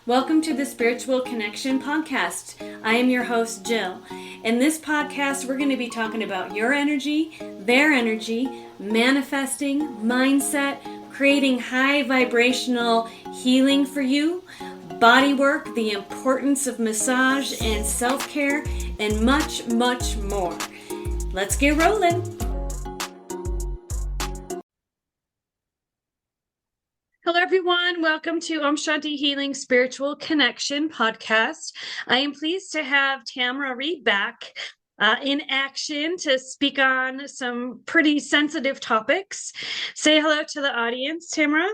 Welcome to the Spiritual Connection Podcast. I am your host, Jill. In this podcast, we're going to be talking about your energy, their energy, manifesting, mindset, creating high vibrational healing for you, body work, the importance of massage and self-care, and much, much more. Let's get rolling. Hello, everyone. Welcome to Om Shanti Healing Spiritual Connection podcast. I am pleased to have Tamara and Reid back in action to speak on some pretty sensitive topics. Say hello to the audience, Tamara.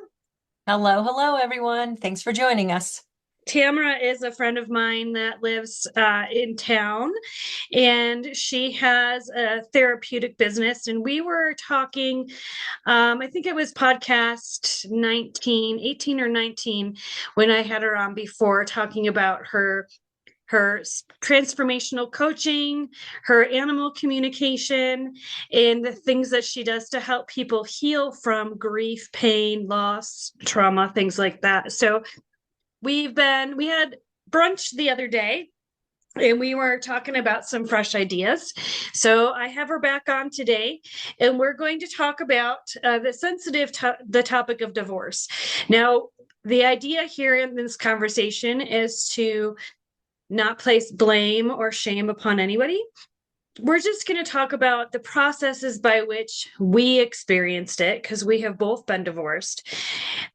Hello, everyone. Thanks for joining us. Tamara is a friend of mine that lives in town, and she has a therapeutic business. And we were talking, I think it was podcast 18 or 19, when I had her on before, talking about her transformational coaching, her animal communication, and the things that she does to help people heal from grief, pain, loss, trauma, things like that. So we had brunch the other day and we were talking about some fresh ideas. So I have her back on today, and we're going to talk about the topic of divorce. Now, the idea here in this conversation is to not place blame or shame upon anybody. We're just going to talk about the processes by which we experienced it, because we have both been divorced,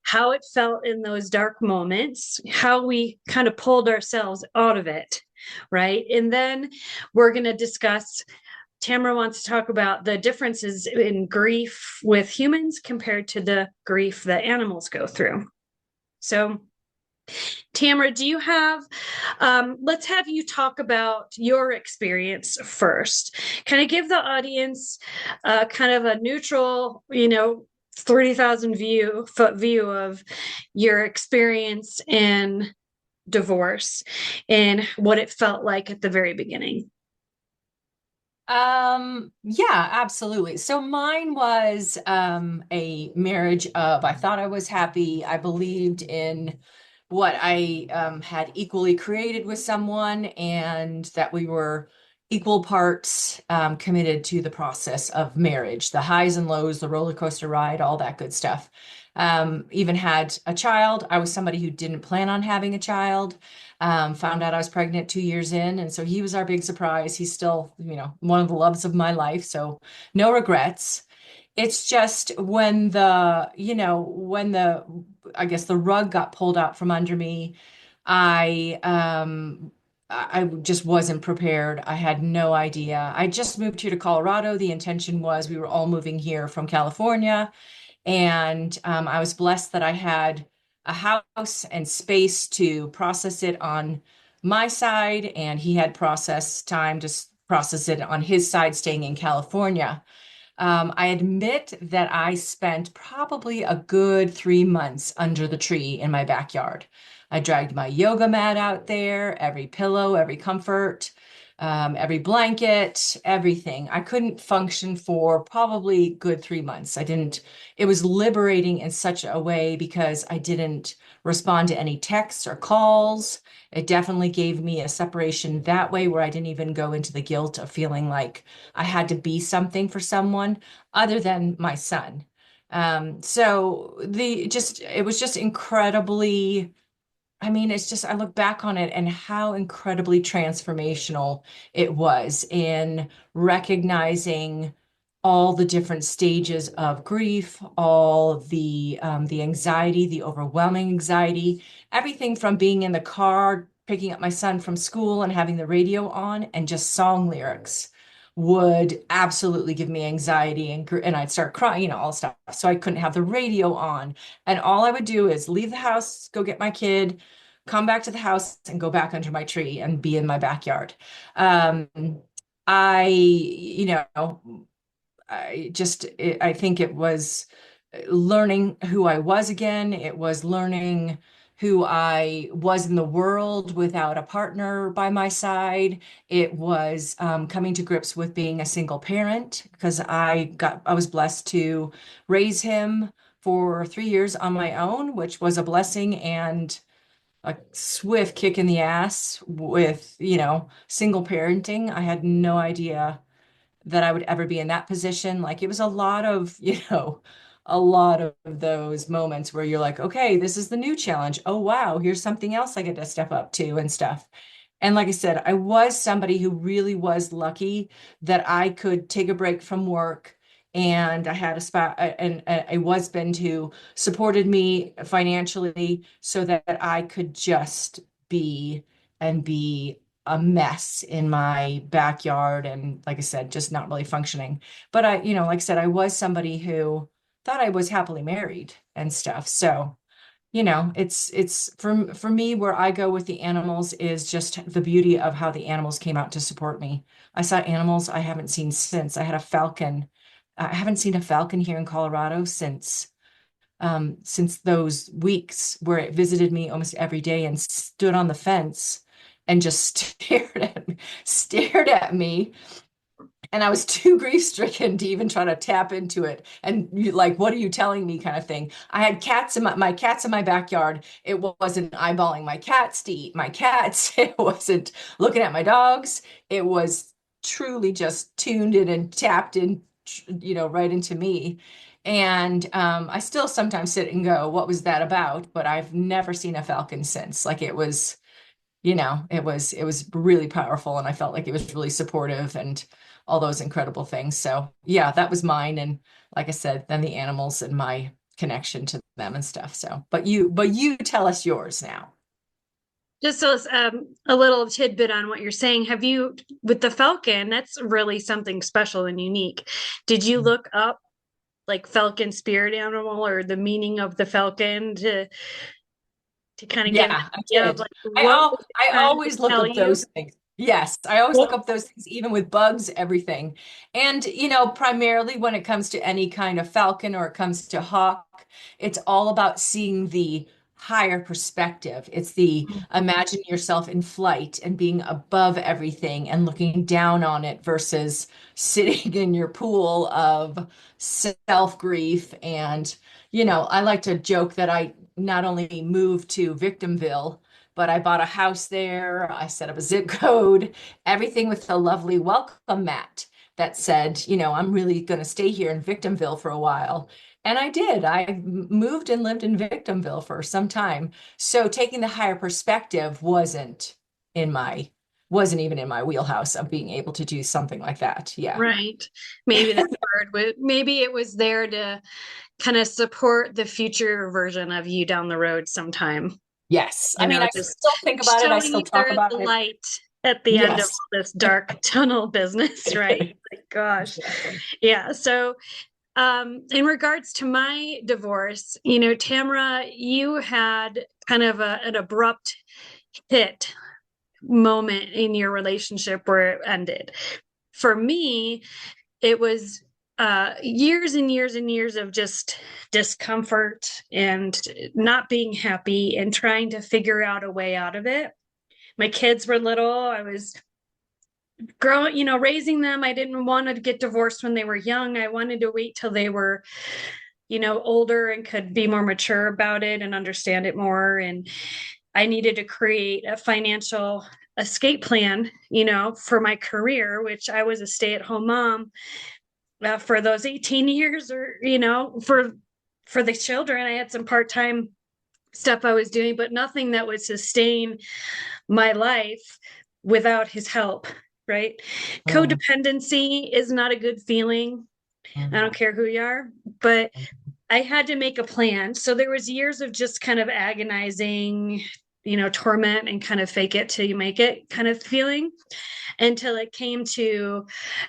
how it felt in those dark moments, how we kind of pulled ourselves out of it, right? And then we're going to discuss, Tamara wants to talk about the differences in grief with humans compared to the grief that animals go through. So Tamara, do you have, let's have you talk about your experience first. Kind of give the audience kind of a neutral, 30,000 foot view of your experience in divorce and what it felt like at the very beginning. Yeah, absolutely. So mine was a marriage of I thought I was happy. I believed in what I had equally created with someone and that we were equal parts committed to the process of marriage, the highs and lows, the roller coaster ride, all that good stuff. Even had a child. I was somebody who didn't plan on having a child. Found out I was pregnant 2 years in, and so he was our big surprise. He's still, one of the loves of my life, so no regrets. It's just I guess the rug got pulled out from under me, I I just wasn't prepared. I had no idea. I just moved here to Colorado. The intention was we were all moving here from California. And I was blessed that I had a house and space to process it on my side, and he had process time to process it on his side, staying in California. I admit that I spent probably a good 3 months under the tree in my backyard. I dragged my yoga mat out there, every pillow, every comfort, every blanket, everything. I couldn't function for probably good 3 months. It was liberating in such a way because I didn't respond to any texts or calls. It definitely gave me a separation that way where I didn't even go into the guilt of feeling like I had to be something for someone other than my son. It was just incredibly, it's just, I look back on it and how incredibly transformational it was in recognizing all the different stages of grief, all the anxiety, the overwhelming anxiety, everything from being in the car, picking up my son from school and having the radio on and just song lyrics would absolutely give me anxiety and I'd start crying, all the stuff. So I couldn't have the radio on. And all I would do is leave the house, go get my kid, come back to the house and go back under my tree and be in my backyard. Um, I, you know, I think it was learning who I was again. It was learning who I was in the world without a partner by my side. It was coming to grips with being a single parent because I was blessed to raise him for 3 years on my own, which was a blessing and a swift kick in the ass with, single parenting. I had no idea that I would ever be in that position. Like it was a lot of, a lot of those moments where you're like, okay, this is the new challenge. Oh, wow, here's something else I get to step up to and stuff. And like I said, I was somebody who really was lucky that I could take a break from work. And I had a spot and a husband who supported me financially so that I could just be a mess in my backyard. And like I said, just not really functioning. But like I said, I was somebody who thought I was happily married and stuff. So it's for me where I go with the animals is just the beauty of how the animals came out to support me. I saw animals I haven't seen since. I had a falcon. I haven't seen a falcon here in Colorado since those weeks where it visited me almost every day and stood on the fence and just stared at me, and I was too grief stricken to even try to tap into it. And like, what are you telling me kind of thing. I had cats in my cats in my backyard. It wasn't eyeballing my cats to eat my cats. It wasn't looking at my dogs. It was truly just tuned in and tapped in, right into me. And I still sometimes sit and go, what was that about? But I've never seen a falcon since. Like it was really powerful, and I felt like it was really supportive and all those incredible things. So yeah, that was mine. And like I said, then the animals and my connection to them and stuff. So, but you tell us yours now. Just so a little tidbit on what you're saying. Have you, with the falcon, that's really something special and unique. Did you look up like falcon spirit animal or the meaning of the falcon to kind of get an Yeah, I idea of did. like what was it I trying to always look tell up you? those things. Yes, I always look Well, up those things, even with bugs, everything. And, primarily when it comes to any kind of falcon or it comes to hawk, it's all about seeing the higher perspective. It's the imagine yourself in flight and being above everything and looking down on it versus sitting in your pool of self-grief. And, I like to joke that I not only moved to Victimville, but I bought a house there. I set up a zip code, everything with a lovely welcome mat that said, I'm really going to stay here in Victimville for a while. And I did. I moved and lived in Victimville for some time. So taking the higher perspective in my, wasn't even in my wheelhouse of being able to do something like that. Yeah. right. Maybe that word would, maybe it was there to kind of support the future version of you down the road sometime. Yes. I You mean, know, I just still think about it. I showing still you talk there is a about it. light at the end of Yes. all this dark tunnel business, right? Like, gosh. Exactly. Yeah. So, in regards to my divorce, Tamara, you had kind of an abrupt hit moment in your relationship where it ended. For me, it was years and years and years of just discomfort and not being happy and trying to figure out a way out of it. My kids were little. I was growing, raising them. I didn't want to get divorced when they were young. I wanted to wait till they were, older and could be more mature about it and understand it more. And I needed to create a financial escape plan, for my career, which I was a stay-at-home mom for those 18 years, or for the children. I had some part-time stuff I was doing, but nothing that would sustain my life without his help, right? Mm, Codependency is not a good feeling. I mm, don't care who you are, but I had to make a plan. So there was years of just kind of agonizing, torment and kind of fake it till you make it kind of feeling, until it came to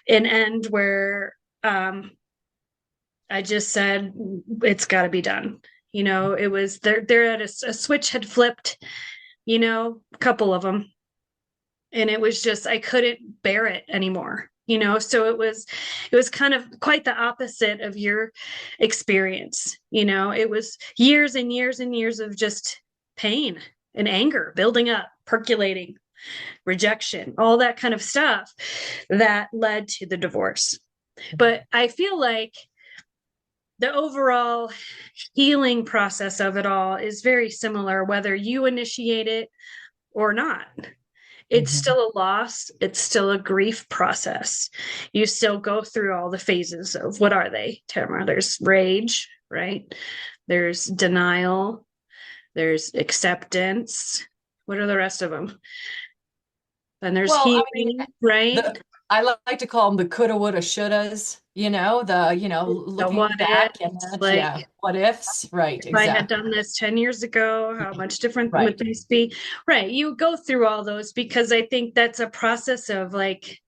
an end where I just said it's got to be done. It was there at a switch had flipped, a couple of them, and it was just I couldn't bear it anymore. So it was kind of quite the opposite of your experience. It was years and years and years of just pain and anger building up, percolating, rejection, all that kind of stuff that led to the divorce. But I feel like the overall healing process of it all is very similar, whether you initiate it or not. It's Mhm. still a loss. It's still a grief process. You still go through all the phases of what are they, Tamara? There's rage, right? There's denial. There's acceptance. What are the rest of them? And there's Well, I mean, healing, right? the I like to call them the coulda, woulda, shouldas, The looking what back and ifs, that, like yeah, what ifs, right, if I had exactly. done this 10 years ago, how much different would Right. these be? Right. You go through all those because I think that's a process of like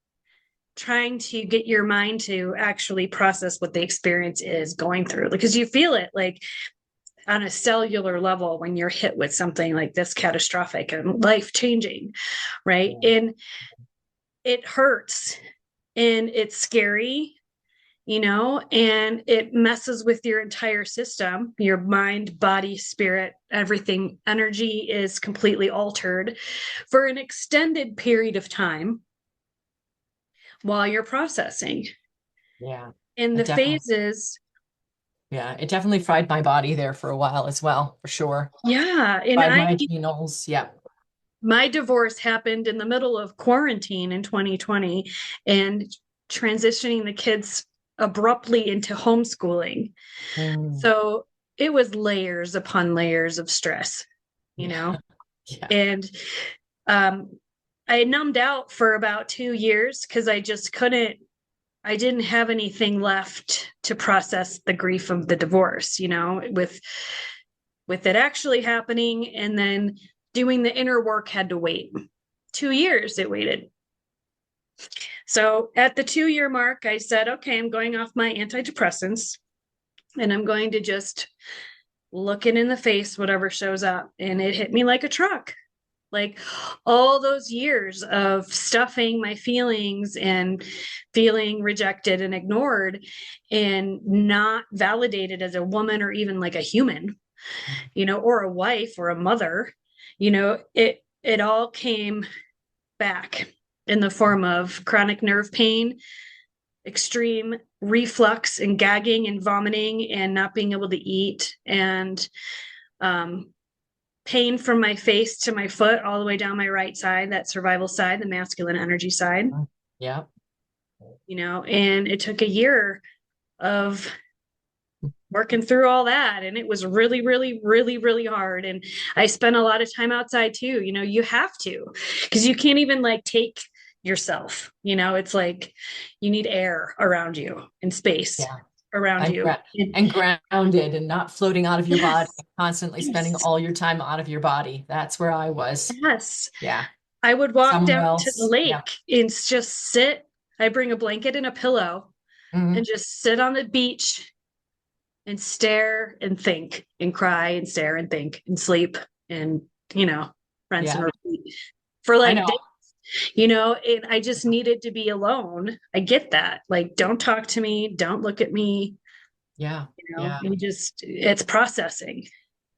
trying to get your mind to actually process what the experience is going through because you feel it like on a cellular level when you're hit with something like this catastrophic and life changing, right? Yeah. And it hurts and it's scary, and it messes with your entire system, your mind, body, spirit, everything. Energy is completely altered for an extended period of time while you're processing. Yeah. In It the definitely, phases, yeah, it definitely fried my body there for a while as well, for sure. yeah. And Fried my adrenals. Yeah. my divorce happened in the middle of quarantine in 2020 and transitioning the kids abruptly into homeschooling. Mm, So it was layers upon layers of stress, you yeah. know, Yeah. and um, I numbed out for about 2 years because I just couldn't. I didn't have anything left to process the grief of the divorce, with it actually happening, and then doing the inner work had to wait. 2 years it waited. So at the 2 year mark, I said, okay, I'm going off my antidepressants and I'm going to just look it in the face, whatever shows up. And it hit me like a truck. Like all those years of stuffing my feelings and feeling rejected and ignored and not validated as a woman or even like a human, or a wife or a mother, it all came back in the form of chronic nerve pain, extreme reflux and gagging and vomiting and not being able to eat, and um, pain from my face to my foot all the way down my right side, that survival side, the masculine energy side, Yeah. and it took a year of working through all that, and it was really really really really hard, and I spent a lot of time outside too. You have to, because you can't even like take yourself. It's like you need air around you and space Yeah. around And, you. and grounded and not floating out of your body, Yes, constantly spending yes, all your time out of your body. That's where I was. yes. Yeah. I would walk Somewhere down to the else. Yeah. lake and just sit. I bring a blanket and a pillow and Hmm. just sit on the beach and stare and think and cry and stare and think and sleep and, rinse and Yeah. repeat for I like know. days, and I just needed to be alone. I get that. Like, don't talk to me, don't look at me, Yeah. Yeah. it's processing,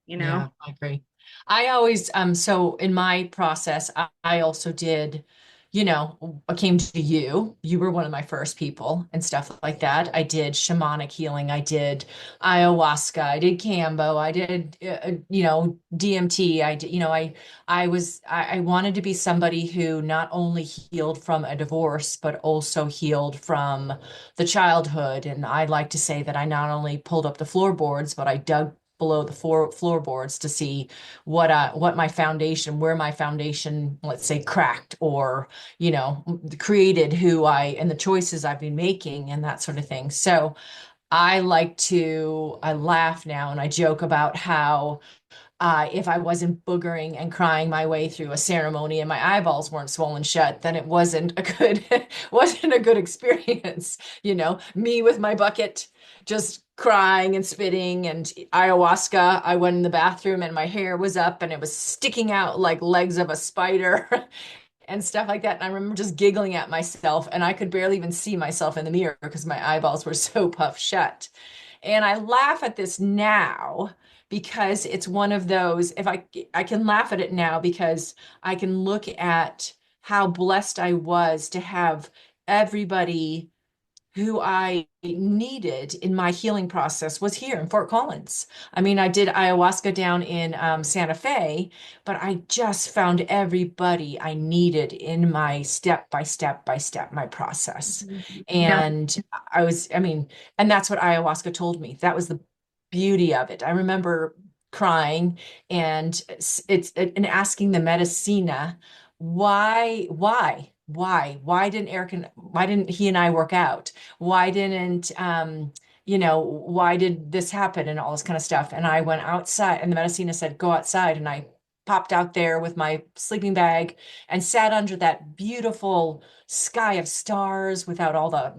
you know? Yeah, I agree. I always, so in my process, I also did, I came to you. You were one of my first people and stuff like that. I did shamanic healing. I did ayahuasca. I did Cambo. I did, DMT. I did, I wanted to be somebody who not only healed from a divorce, but also healed from the childhood. And I like to say that I not only pulled up the floorboards, but I dug below the floorboards to see what my foundation, where my foundation, let's say, cracked or created who I and the choices I've been making and that sort of thing. So I laugh now and I joke about how if I wasn't boogering and crying my way through a ceremony and my eyeballs weren't swollen shut, then it wasn't a good wasn't a good experience. Me with my bucket just crying and spitting and ayahuasca. I went in the bathroom and my hair was up and it was sticking out like legs of a spider and stuff like that. And I remember just giggling at myself and I could barely even see myself in the mirror because my eyeballs were so puffed shut. And I laugh at this now because it's one of those, if I can laugh at it now because I can look at how blessed I was to have everybody who I needed in my healing process was here in Fort Collins. I mean, I did ayahuasca down in Santa Fe, but I just found everybody I needed in my step by step by step, my process. Yeah. And I mean, and that's what ayahuasca told me. That was the beauty of it. I remember crying and and asking the medicina, why didn't why didn't he and I work out? Why didn't, why did this happen and all this kind of stuff? And I went outside and the medicina said, go outside. And I popped out there with my sleeping bag and sat under that beautiful sky of stars without all the,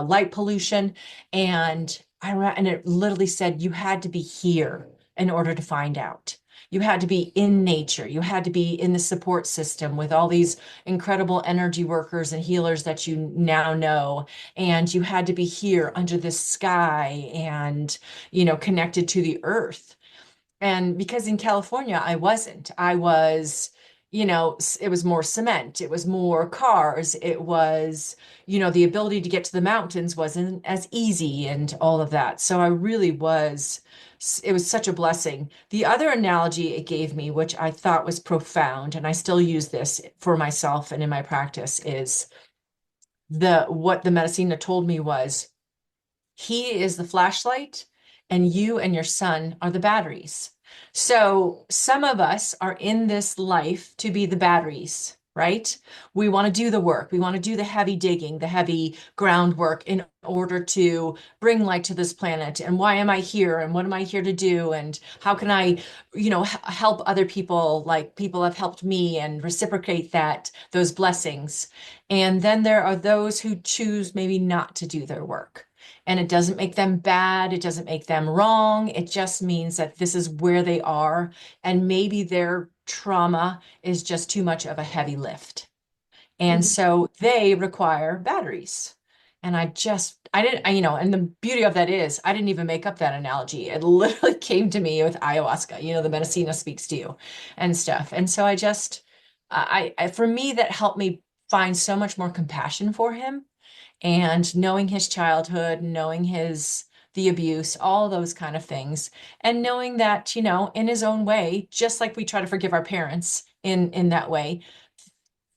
light pollution. And it literally said you had to be here in order to find out. You had to be in nature. You had to be in the support system with all these incredible energy workers and healers that you now know. And you had to be here under this sky and, connected to the earth. And because in California, I wasn't. I was, it was more cement, it was more cars, it was, the ability to get to the mountains wasn't as easy and all of that. So I really was, it was such a blessing. The other analogy it gave me, which I thought was profound, and I still use this for myself and in my practice, is what the medicina told me was, he is the flashlight, and you and your son are the batteries. So some of us are in this life to be the batteries, right? We want to do the work. We want to do the heavy digging, the heavy groundwork in order to bring light to this planet. And why am I here? And what am I here to do? And how can I, help other people like people have helped me and reciprocate those blessings. And then there are those who choose maybe not to do their work. And it doesn't make them bad. It doesn't make them wrong. It just means that this is where they are. And maybe their trauma is just too much of a heavy lift. And Mhm. so they require batteries. And I didn't, and the beauty of that is I didn't even make up that analogy. It literally came to me with ayahuasca, the medicina speaks to you and stuff. And so for me, that helped me find so much more compassion for him and knowing his childhood, knowing the abuse, all those kind of things, and knowing that, in his own way, just like we try to forgive our parents in that way,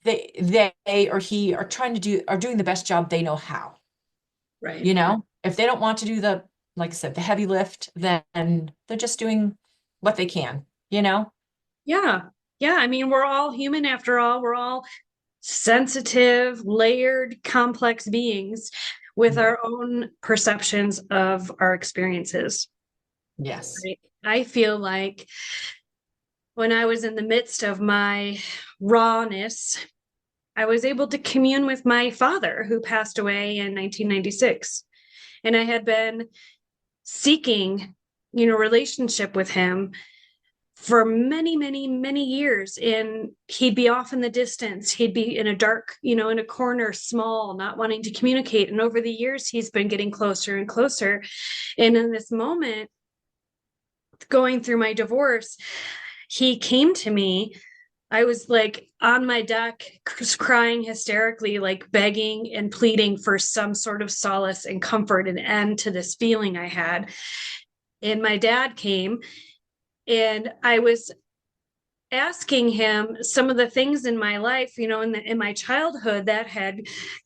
they or he are doing the best job they know how. Right. If they don't want to do like I said, the heavy lift, then they're just doing what they can. Yeah. Yeah. I mean, we're all human after all. We're all sensitive, layered, complex beings with Mhm. our own perceptions of our experiences. Yes. Right? I feel like when I was in the midst of my rawness, I was able to commune with my father who passed away in 1996. And I had been seeking, relationship with him for many, many, many years. And he'd be off in the distance. He'd be in a dark, in a corner, small, not wanting to communicate. And over the years, he's been getting closer and closer. And in this moment, going through my divorce, he came to me. I was like on my deck, crying hysterically, like begging and pleading for some sort of solace and comfort and end to this feeling I had. And my dad came, and I was asking him some of the things in my life, in my childhood that had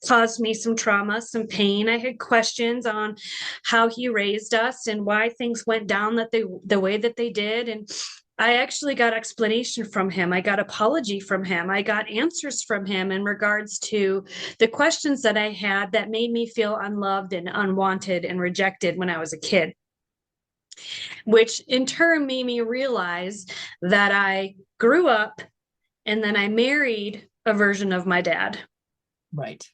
caused me some trauma, some pain. I had questions on how he raised us and why things went down the way that they did. And I actually got explanation from him. I got apology from him. I got answers from him in regards to the questions that I had that made me feel unloved and unwanted and rejected when I was a kid, which in turn made me realize that I grew up and then I married a version of my dad, Right.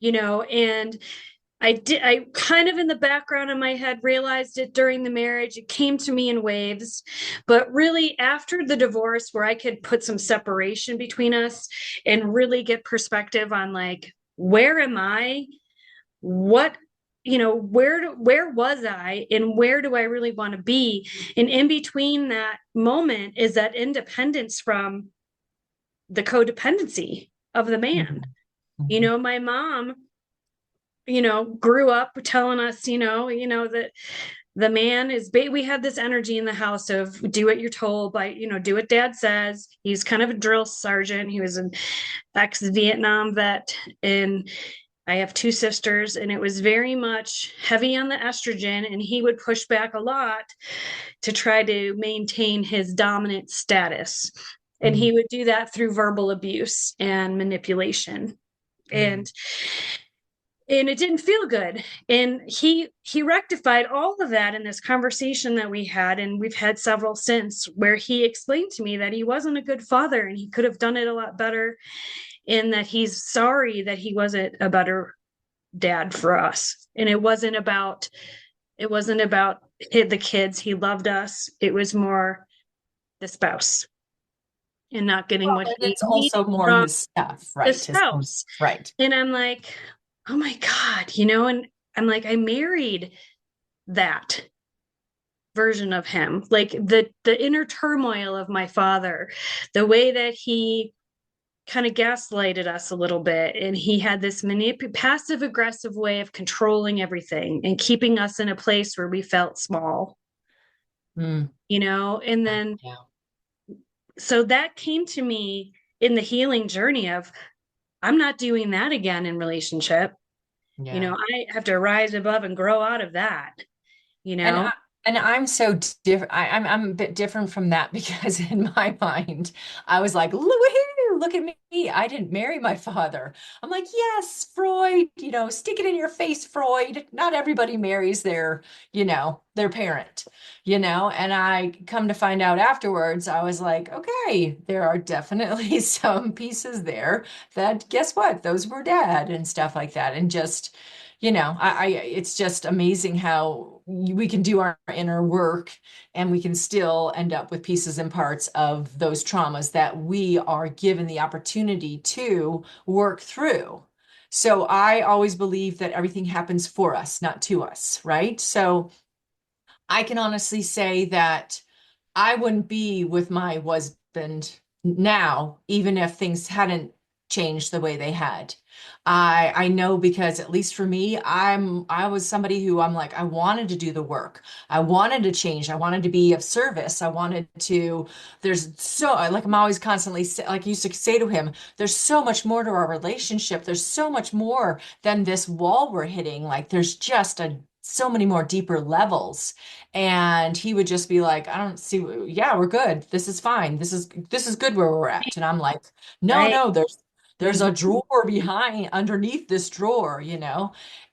and I kind of in the background of my head realized it during the marriage. It came to me in waves, but really after the divorce, where I could put some separation between us and really get perspective on like, where am I? What, where was I and where do I really want to be? And in between that moment is that independence from the codependency of the man. Mhm. Mhm. My mom grew up telling us, that the man is we had this energy in the house of do what you're told, by do what dad says. He's kind of a drill sergeant. He was an ex-Vietnam vet, and I have two sisters, and it was very much heavy on the estrogen, and he would push back a lot to try to maintain his dominant status. And Mm, he would do that through verbal abuse and manipulation. mm, And it didn't feel good. And he rectified all of that in this conversation that we had, and we've had several since, where he explained to me that he wasn't a good father and he could have done it a lot better, and that he's sorry that he wasn't a better dad for us. And it wasn't about the kids. He loved us. It was more the spouse and not getting Well, what and he it's needed also more from his stuff, the right? His own, spouse. right. And I'm like, oh my God, and I'm like, I married that version of him. Like the inner turmoil of my father, the way that he kind of gaslighted us a little bit, and he had this passive aggressive way of controlling everything and keeping us in a place where we felt small, Mm, and yeah, then yeah, so that came to me in the healing journey of I'm not doing that again in relationship. yeah. I have to rise above and grow out of that, you And know I'm so different. I'm a bit different from that because in my mind, I was like, look at me. I didn't marry my father. I'm like, yes, Freud, stick it in your face, Freud. Not everybody marries their parent, and I come to find out afterwards, I was like, okay, there are definitely some pieces there that guess what? Those were dad and stuff like that. And just it's just amazing how we can do our inner work and we can still end up with pieces and parts of those traumas that we are given the opportunity to work through. So I always believe that everything happens for us, not to us, right? So I can honestly say that I wouldn't be with my husband now, even if things hadn't changed the way they had. I know because at least for me, I was somebody who I'm like, I wanted to do the work. I wanted to change. I wanted to be of service. I wanted to, there's so like I'm always constantly like I used to say to him, there's so much more to our relationship. There's so much more than this wall we're hitting. Like there's just so many more deeper levels. And he would just be like, I don't see, yeah, we're good. This is fine. This is good where we're at. And I'm like, no, right. no, there's a Mhm. drawer behind underneath this drawer.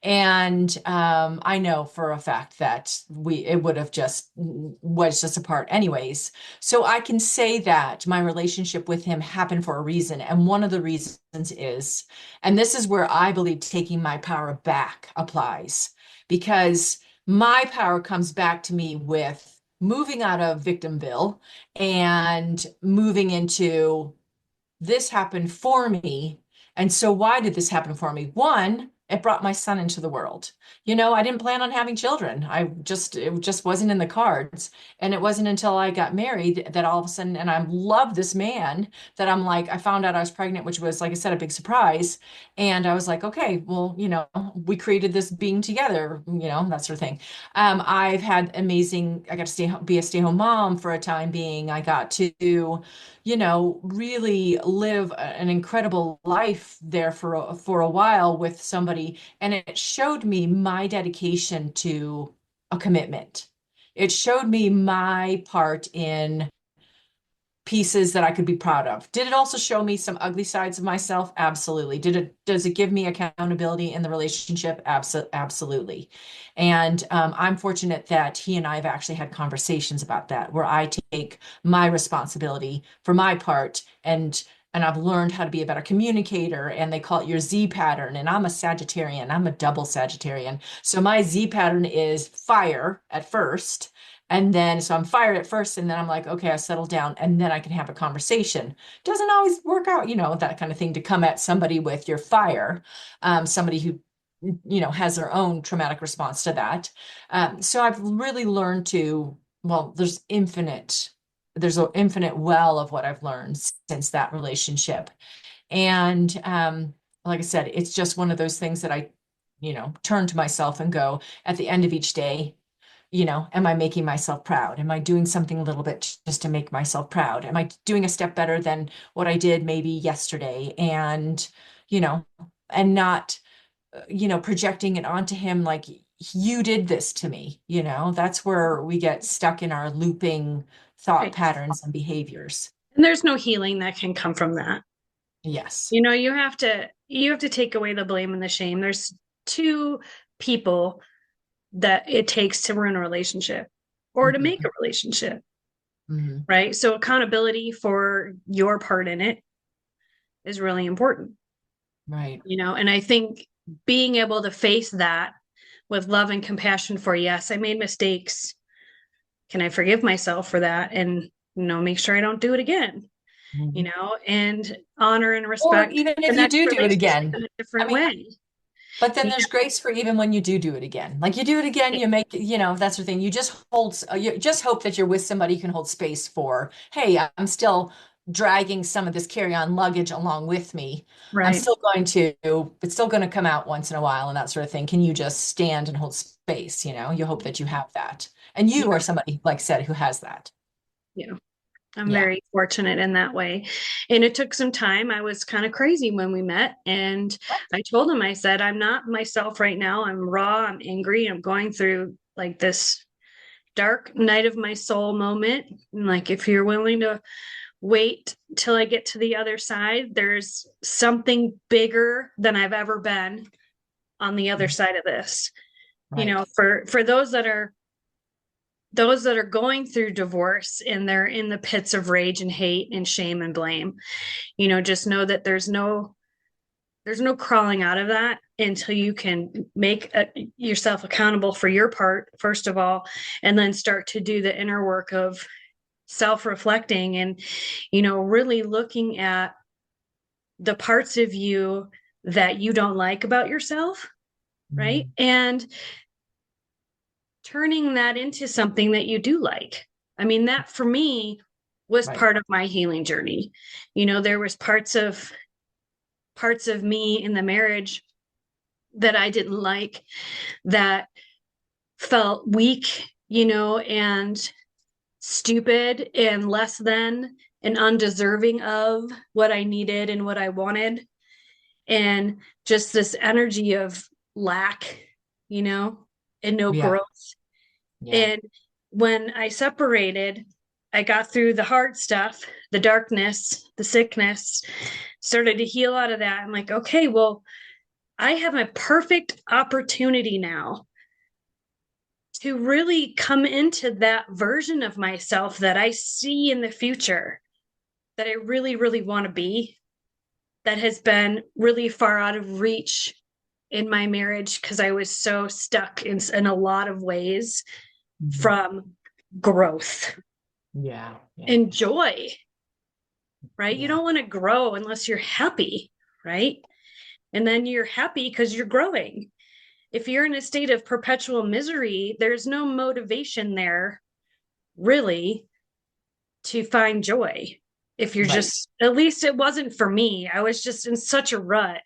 And I know for a fact that it would have just wedged us apart anyways. So I can say that my relationship with him happened for a reason. And one of the reasons is, and this is where I believe taking my power back applies, because my power comes back to me with moving out of victimville and moving into this happened for me. And so, why did this happen for me? One, it brought my son into the world. I didn't plan on having children. It just wasn't in the cards. And it wasn't until I got married that all of a sudden, and I love this man, that I'm like, I found out I was pregnant, which was, like I said, a big surprise. And I was like, okay, well, we created this being together, that sort of thing. I've had I got to be a stay-home mom for a time being. I got to really live an incredible life there for a while with somebody. And it showed me my dedication to a commitment. It showed me my part in pieces that I could be proud of. Did it also show me some ugly sides of myself? Absolutely. Does it give me accountability in the relationship? Absolutely. And I'm fortunate that he and I have actually had conversations about that, where I take my responsibility for my part, and I've learned how to be a better communicator, and they call it your Z pattern. And I'm a Sagittarian. I'm a double Sagittarian. So my Z pattern is fire at first. And then, so I'm fired at first, and then I'm like, okay, I settle down, and then I can have a conversation. Doesn't always work out, that kind of thing, to come at somebody with your fire, somebody who, has their own traumatic response to that. So I've really learned well, there's an infinite well of what I've learned since that relationship. And like I said, it's just one of those things that I turn to myself and go at the end of each day, am I making myself proud? Am I doing something a little bit just to make myself proud? Am I doing a step better than what I did maybe yesterday? And, you know, and not, projecting it onto him like you did this to me, that's where we get stuck in our looping thought Right. patterns and behaviors. And there's no healing that can come from that. Yes. You have to take away the blame and the shame. There's two people that it takes to ruin a relationship or to make Mhm. a relationship, Mhm. right? So accountability for your part in it is really important, Right. and I think being able to face that with love and compassion for, yes, I made mistakes. Can I forgive myself for that and, make sure I don't do it again, Mhm. and honor and Or respect even the if you next do it relationship again. in a I different mean, way. but then You there's grace for even when you do it again. Like you do it again, know? you make, that's the thing. You just hope that you're with somebody you can hold space for. Hey, I'm still dragging some of this carry-on luggage along with me. Right. It's still going to come out once in a while and that sort of thing. Can you just stand and hold space? You hope that you have that. And you Yeah. are somebody, like I said, who has that. Yeah. I'm Yeah. very fortunate in that way. And it took some time. I was kind of crazy when we met. And I told him, I said, I'm not myself right now. I'm raw. I'm angry. I'm going through like this dark night of my soul moment. And like, if you're willing to wait till I get to the other side, there's something bigger than I've ever been on the other Mhm. side of this. Right. For those that are going through divorce and they're in the pits of rage and hate and shame and blame, just know that there's no crawling out of that until you can make yourself accountable for your part, first of all, and then start to do the inner work of self-reflecting and, really looking at the parts of you that you don't like about yourself, right? Mhm. And turning that into something that you do like. I mean, that for me was Right. part of my healing journey. There was parts of me in the marriage that I didn't like, that felt weak, and stupid and less than and undeserving of what I needed and what I wanted. And just this energy of lack, and no Yeah. growth. Yeah. And when I separated, I got through the hard stuff, the darkness, the sickness, started to heal out of that. I'm like, okay, well, I have a perfect opportunity now to really come into that version of myself that I see in the future, that I really, really want to be, that has been really far out of reach in my marriage because I was so stuck in a lot of ways Mhm. from growth Yeah. Yeah. and joy, right? You Yeah. don't want to grow unless you're happy, right? And then you're happy because you're growing. If you're in a state of perpetual misery, there's no motivation there really to find joy. If you're Right. just, at least it wasn't for me. I was just in such a rut.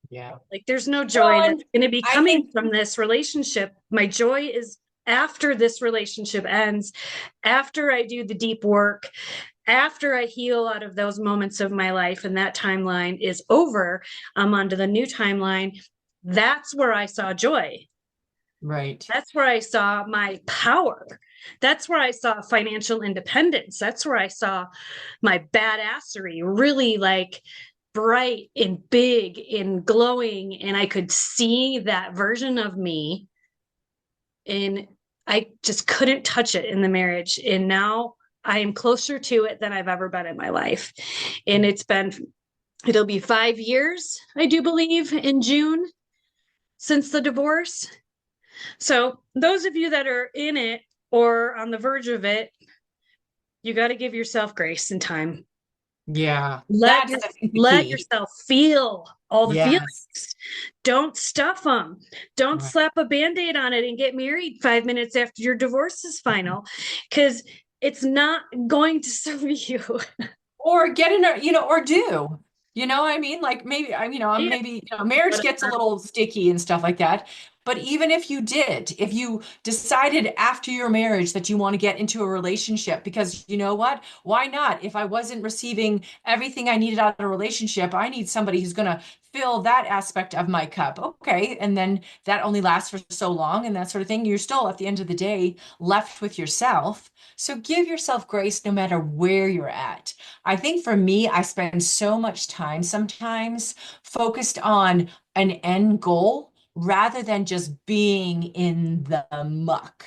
Yeah. Like there's no Well, joy that's and going to be I think, coming from this relationship. My joy is after this relationship ends, after I do the deep work, after I heal out of those moments of my life and that timeline is over, I'm onto the new timeline. That's where I saw joy. right. That's where I saw my power. That's where I saw financial independence. That's where I saw my badassery really like bright and big and glowing. And I could see that version of me. And I just couldn't touch it in the marriage. And now I am closer to it than I've ever been in my life. And it'll be 5 years, I do believe, in June since the divorce. So, those of you that are in it or on the verge of it, you got to give yourself grace and time. Yeah. Let That's, your I think, the let key. yourself feel all the feelings. Yes. Don't stuff them. Don't Right. slap a band-aid on it and get married 5 minutes after your divorce is final, because it's not going to serve you. Or get in a, or do. You know what I mean? Like maybe Yeah, maybe, marriage gets a whatever. little sticky and stuff like that. But even if you did, if you decided after your marriage that you want to get into a relationship, because you know what? Why not? If I wasn't receiving everything I needed out of a relationship, I need somebody who's going to fill that aspect of my cup. Okay. And then that only lasts for so long and that sort of thing. You're still at the end of the day left with yourself. So give yourself grace no matter where you're at. I think for me, I spend so much time sometimes focused on an end goal rather than just being in the muck,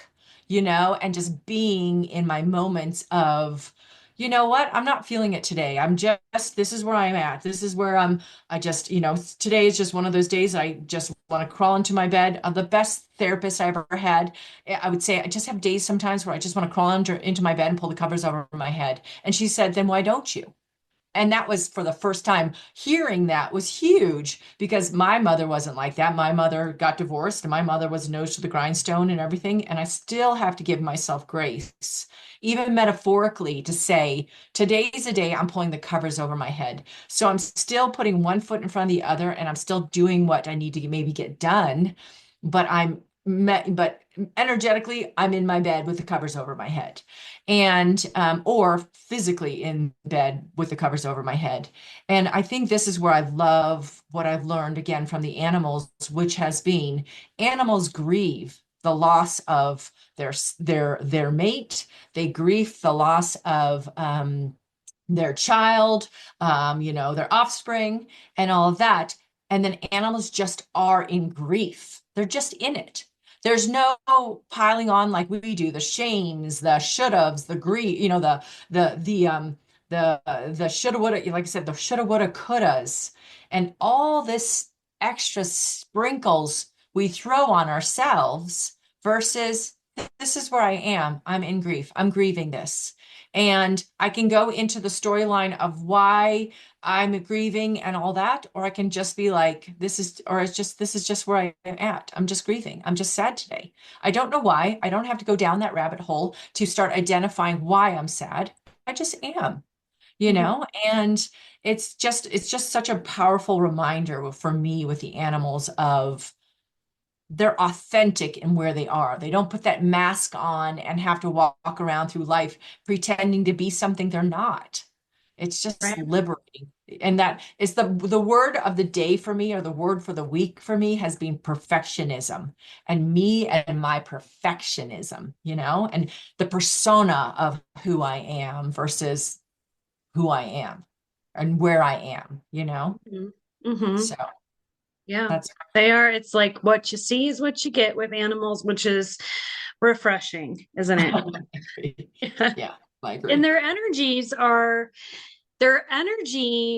and just being in my moments of, you know what, I'm not feeling it today. This is where I'm at. This is where I just, today is just one of those days I just want to crawl into my bed. The best therapist I ever had, I would say I just have days sometimes where I just want to crawl into my bed and pull the covers over my head. And she said, then why don't you? And that was for the first time hearing that was huge because my mother wasn't like that. My mother got divorced and my mother was nose to the grindstone and everything. And I still have to give myself grace, even metaphorically, to say, today's a day I'm pulling the covers over my head. So I'm still putting one foot in front of the other and I'm still doing what I need to maybe get done. But energetically, I'm in my bed with the covers over my head and or physically in bed with the covers over my head. And I think this is where I love what I've learned again from the animals, which has been animals grieve the loss of their mate. They grieve the loss of their child, their offspring, and all of that. And then animals just are in grief. They're just in it. There's no piling on like we do, the shames, the should-haves, the grief, the shoulda, woulda, like I said, the shoulda, woulda, couldas, and all this extra sprinkles we throw on ourselves versus this is where I am. I'm in grief. I'm grieving this. And I can go into the storyline of why I'm grieving and all that, or I can just be like, this is just where I am at. I'm just grieving. I'm just sad today. I don't know why. I don't have to go down that rabbit hole to start identifying why I'm sad. I just am, Mhm. and it's just such a powerful reminder for me with the animals of they're authentic in where they are. They don't put that mask on and have to walk around through life pretending to be something they're not. It's just Right. liberating. And that is the word of the day for me, or the word for the week for me, has been perfectionism, and me and my perfectionism, and the persona of who I am versus who I am and where I am. Mhm. Mhm. So Yeah, that's they are. It's like what you see is what you get with animals, which is refreshing, isn't it? I agree. Yeah, I And agree. their energy,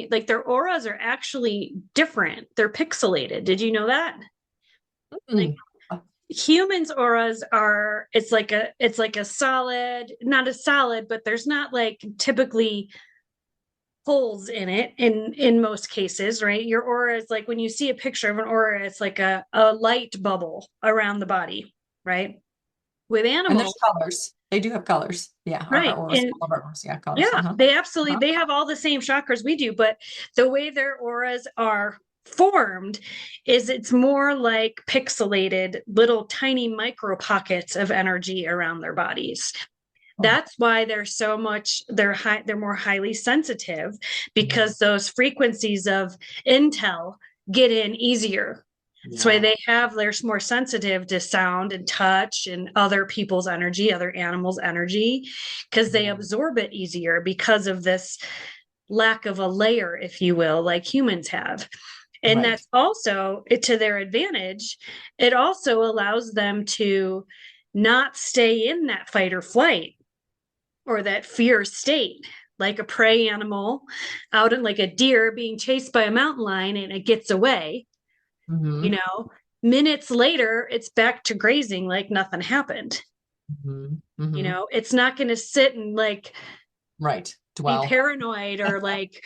like their auras are actually different. They're pixelated. Did you know that? Like Mm. humans' auras are, it's like a solid, not a solid, but there's not like typically holes in it in most cases, right? Your aura is like when you see a picture of an aura, it's like a light bubble around the body, right? With And animals, there's colors. They do have colors. Yeah, our right? auras, And all of our auras, yeah, colors. yeah, Uh-huh. Uh-huh. they have all the same chakras we do, but the way their auras are formed is it's more like pixelated little tiny micro pockets of energy around their bodies. Oh, That's why they're more highly sensitive, mhm. because those frequencies of intel get in easier. That's why Yeah. they're more sensitive to sound and touch and other people's energy, other animals' energy, because they Yeah. absorb it easier because of this lack of a layer, if you will, like humans have. And Right. that's also to their advantage. It also allows them to not stay in that fight or flight or that fear state, like a prey animal out in, like a deer being chased by a mountain lion and it gets away, you Hmm. know, minutes later, it's back to grazing like nothing happened. Hmm. Hmm. It's not going to sit and like Right. be Dwell. paranoid or like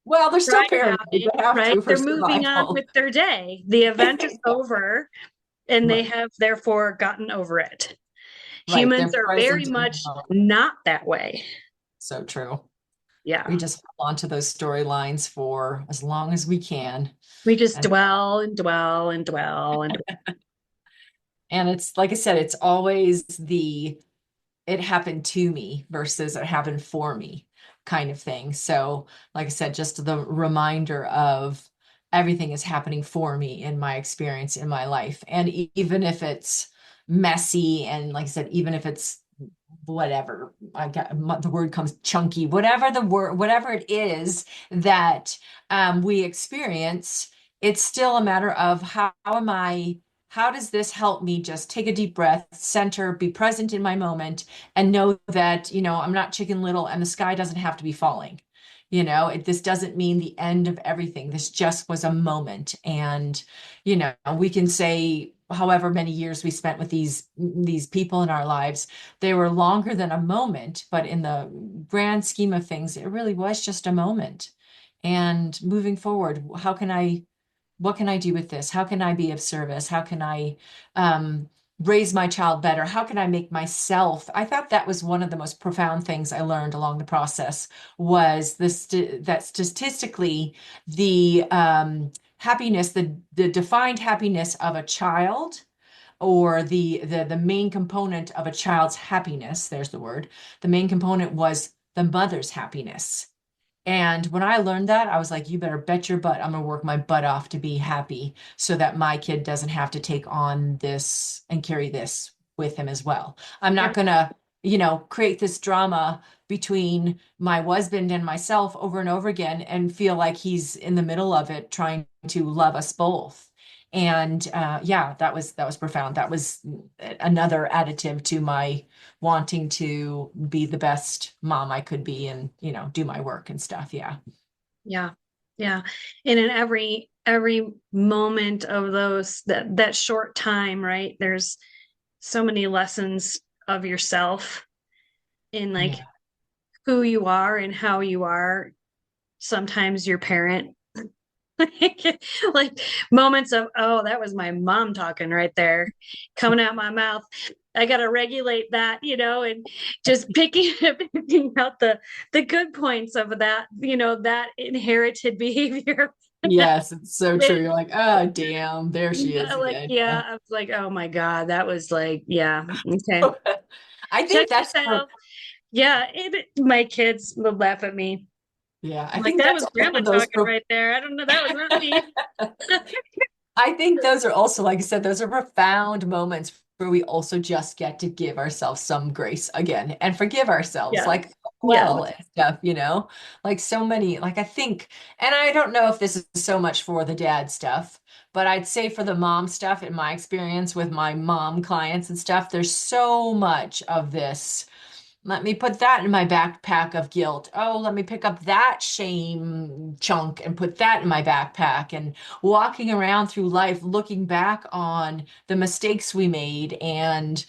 Well, they're cry still about paranoid. They it, have right? to for They're moving on with survival. their day. The event is over and they Right. have therefore gotten over it. Right. Humans They're are very present in the much moment. not that way. So true. Yeah. We just hold on to those storylines for as long as we can. We just And dwell and dwell and dwell and and it's like I said, it's always the it happened to me versus it happened for me kind of thing. So, like I said, just the reminder of everything is happening for me in my experience in my life. And even if it's messy, and like I said, even if it's whatever, I got the word comes chunky, whatever the word, whatever it is that we experience, it's still a matter of how am I how does this help me just take a deep breath, center, be present in my moment, and know that, I'm not Chicken Little and the sky doesn't have to be falling. This doesn't mean the end of everything. This just was a moment. And, we can say however many years we spent with these people in our lives, they were longer than a moment, but in the grand scheme of things, it really was just a moment. And moving forward, what can I do with this? How can I be of service? How can I raise my child better? How can I make myself? I thought that was one of the most profound things I learned along the process was that statistically, the happiness, the defined happiness of a child, or the main component of a child's happiness, there's the word, the main component was the mother's happiness. And when I learned that, I was like, you better bet your butt I'm gonna work my butt off to be happy so that my kid doesn't have to take on this and carry this with him as well. I'm not gonna, create this drama between my husband and myself over and over again and feel like he's in the middle of it trying to love us both. And yeah, that was profound. That was another additive to my wanting to be the best mom I could be and, do my work and stuff. Yeah. yeah. Yeah. And in every moment of that short time, right? There's so many lessons of yourself in like Yeah. who you are and how you are. Sometimes your parent like moments of, oh, that was my mom talking right there, coming out my mouth. I got to regulate that, and just picking out the good points of that, that inherited behavior. Yes, it's so true. And, You're like, oh, damn, there she is like, again. yeah, Yeah. I was like, oh my God, that was like, yeah, okay. I Check think that's for, yourself. Yeah, my kids would laugh at me. yeah, I I'm like, think that that's was also grandma those talking right there. I don't know. That was not me. I think those are also, like I said, those are profound moments where we also just get to give ourselves some grace again and forgive ourselves, Yeah. like, Yeah. well, and stuff, like so many, like I think, and I don't know if this is so much for the dad stuff, but I'd say for the mom stuff, in my experience with my mom clients and stuff, there's so much of this. Let me put that in my backpack of guilt. Oh, let me pick up that shame chunk and put that in my backpack. And walking around through life, looking back on the mistakes we made, and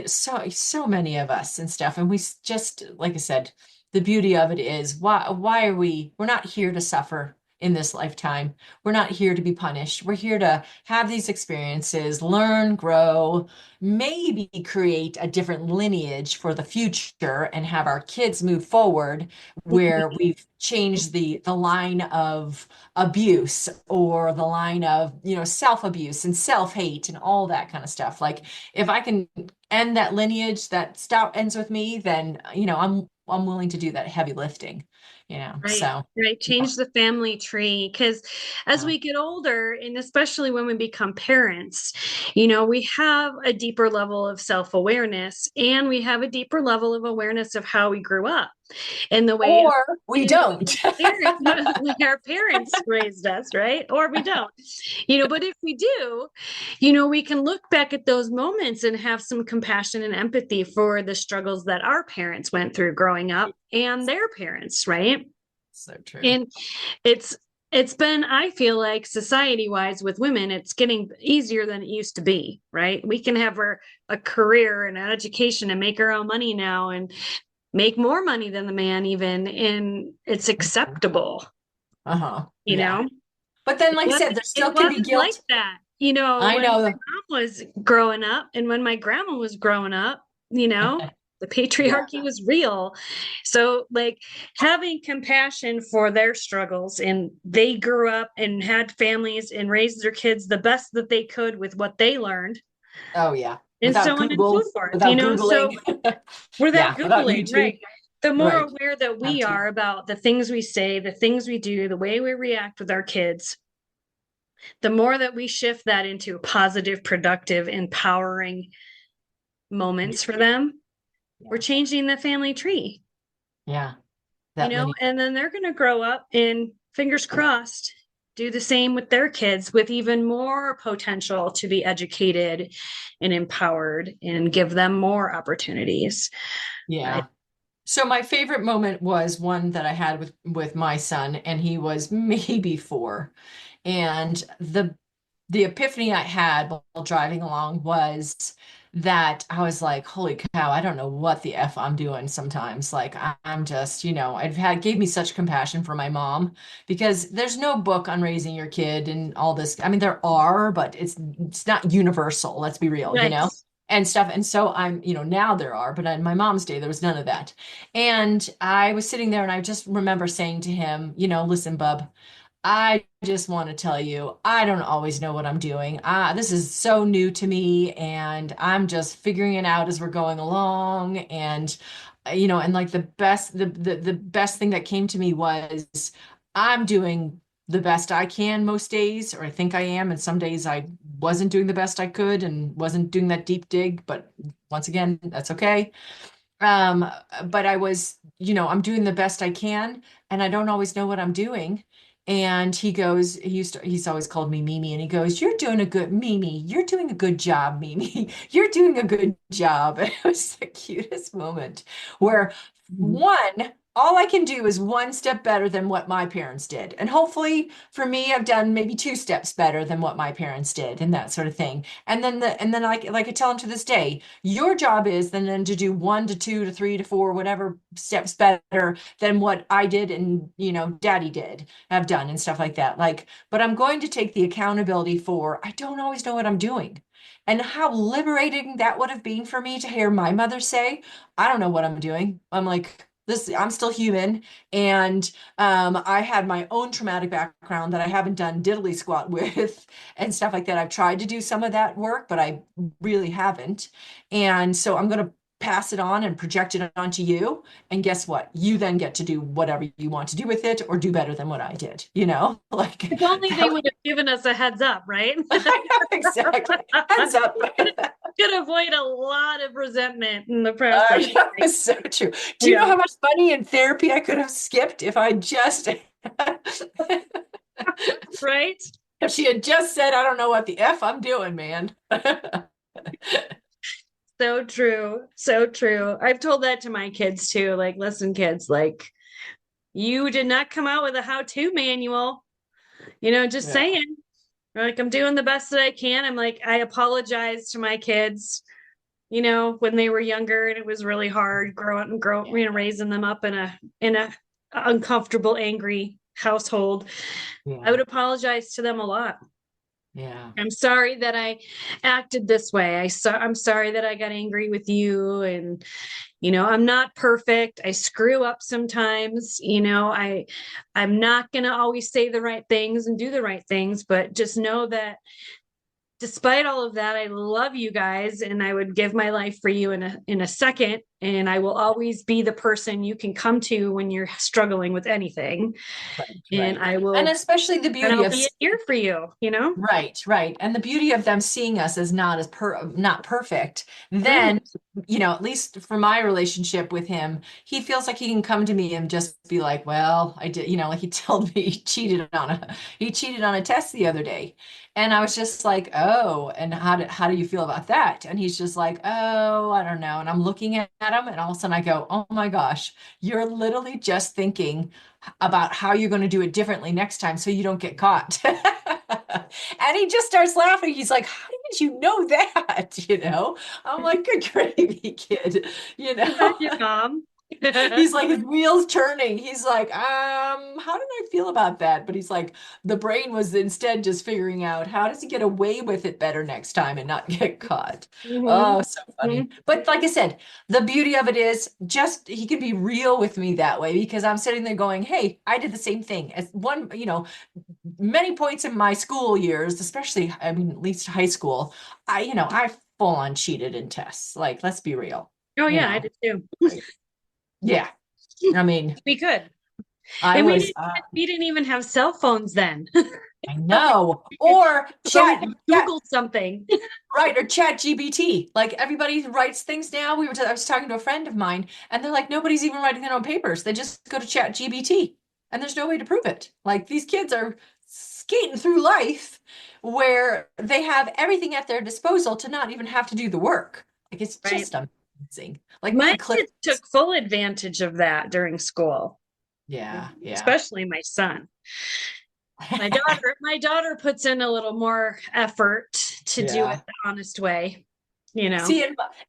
so many of us and stuff. And just like I said, the beauty of it is why are we're not here to suffer in this lifetime. We're not here to be punished. We're here to have these experiences, learn, grow, maybe create a different lineage for the future and have our kids move forward where we've changed the line of abuse or the line of self-abuse and self-hate and all that kind of stuff. Like if I can end that lineage that ends with me, then I'm willing to do that heavy lifting, Right, so right. yeah. Change the family tree. Because as Yeah. we get older, and especially when we become parents, we have a deeper level of self awareness and we have a deeper level of awareness of how we grew up and the way Or we and don't. our parents raised us, right? Or we don't, but if we do, we can look back at those moments and have some compassion and empathy for the struggles that our parents went through growing up and their parents, right? So true. And it's it's been, I feel like, society wise with women, it's getting easier than it used to be, right? We can have a career and an education and make our own money now and make more money than the man even, and it's acceptable, Uh-huh. you Yeah. know. But then, it like I wasn't said, there it still can be wasn't like guilt. that, I when my know. mom was growing up and when my grandma was growing up, The Yeah. patriarchy was real. So, like, having compassion for their struggles, and they grew up and had families and raised their kids the best that they could with what they learned, Oh yeah. and Without so on and so Google, forth, without So Googling. without Yeah, without Googling, right? YouTube. The more Right. aware that Have we to. are about the things we say, the things we do, the way we react with our kids, the more that we shift that into positive, productive, empowering Yeah. moments for them, we're Yeah. changing the family tree, Yeah. That lineage. and then they're going to grow up and fingers crossed do the same with their kids with even more potential to be educated and empowered and give them more opportunities. I, Yeah. So my favorite moment was one that I had with my son, and he was maybe 4. And the epiphany I had while driving along was that I was like, holy cow, I don't know what the F I'm doing sometimes. Like I'm just, I've had gave me such compassion for my mom because there's no book on raising your kid and all this. I mean, there are, but it's not universal, let's be real, right. and stuff. And so I'm, now there are, but in my mom's day, there was none of that. And I was sitting there and I just remember saying to him, listen, bub, I just want to tell you, I don't always know what I'm doing. This is so new to me, and I'm just figuring it out as we're going along. And and like the best thing that came to me was I'm doing the best I can most days, or I think I am, and some days I wasn't doing the best I could and wasn't doing that deep dig. But once again, that's okay. Um, but I was, I'm doing the best I can, and I don't always know what I'm doing. And he goes, he's always called me Mimi, and he goes, "You're doing a good Mimi. You're doing a good job, Mimi. You're doing a good job." And it was the cutest moment where one, all I can do is one step better than what my parents did. And hopefully for me, I've done maybe 2 steps better than what my parents did and that sort of thing. And then like I tell him to this day, your job is then to do 1 to 2 to 3 to 4, whatever steps better than what I did and daddy did have done and stuff like that. Like, but I'm going to take the accountability for I don't always know what I'm doing. And how liberating that would have been for me to hear my mother say, I don't know what I'm doing. I'm like, I'm still human. And I had my own traumatic background that I haven't done diddly squat with and stuff like that. I've tried to do some of that work, but I really haven't. And so I'm going to pass it on and project it onto you. And guess what? You then get to do whatever you want to do with it or do better than what I did, like If only they that. would have given us a heads up, right? Exactly. Heads up. Could avoid a lot of resentment in the process. Yeah, it's so true. Do you know Yeah, how much money in therapy I could have skipped if I just right. if she had just said, I don't know what the F I'm doing, man. So true. So true. I've told that to my kids too. Like, listen, kids, like, you did not come out with a how-to manual, just Yeah. saying. Like, I'm doing the best that I can. I'm like, I apologize to my kids, when they were younger and it was really hard raising them up in a uncomfortable, angry household. I Yeah. would apologize to them a lot. Yeah. I'm sorry that I acted this way. I'm sorry that I got angry with you, and I'm not perfect. I screw up sometimes. I'm not going to always say the right things and do the right things, but just know that despite all of that, I love you guys, and I would give my life for you in a second. And I will always be the person you can come to when you're struggling with anything. Right, And right. And especially the and beauty I'll of be here for you. right, right. And the beauty of them seeing us as not perfect, Right. then, at least for my relationship with him, he feels like he can come to me and just be like, well, I did, like he told me he cheated on a test the other day. And I was just like, oh, and how do you feel about that? And he's just like, oh, I don't know. And I'm looking at him and all of a sudden I go, oh my gosh, you're literally just thinking about how you're going to do it differently next time so you don't get caught. And he just starts laughing. He's like, how did you know that? I'm like, good gravy, kid, Is that your mom? He's like, his wheels turning. He's like, how did I feel about that? But he's like, the brain was instead just figuring out how does he get away with it better next time and not get caught. Mhm. Oh, so funny. Mhm. But like I said, the beauty of it is just he can be real with me that way because I'm sitting there going, hey, I did the same thing as one, many points in my school years, especially, I mean, at least high school, I full on cheated in tests. Like, let's be real, Oh you yeah, I know. did too. Yeah. I mean, We could. I And was we didn't even have cell phones then. I Like, know. Or so we could chat, Google something. right, or chat GBT. Like everybody writes things now. I was talking to a friend of mine, and they're like, nobody's even writing their own papers. They just go to chat GBT, and there's no way to prove it. Like these kids are skating through life where they have everything at their disposal to not even have to do the work. Like it's Right. just amazing. Like me My and Cliff. kids took full advantage of that during school, Yeah, yeah. especially my son. My daughter puts in a little more effort to do it Yeah. the honest way, you know. See,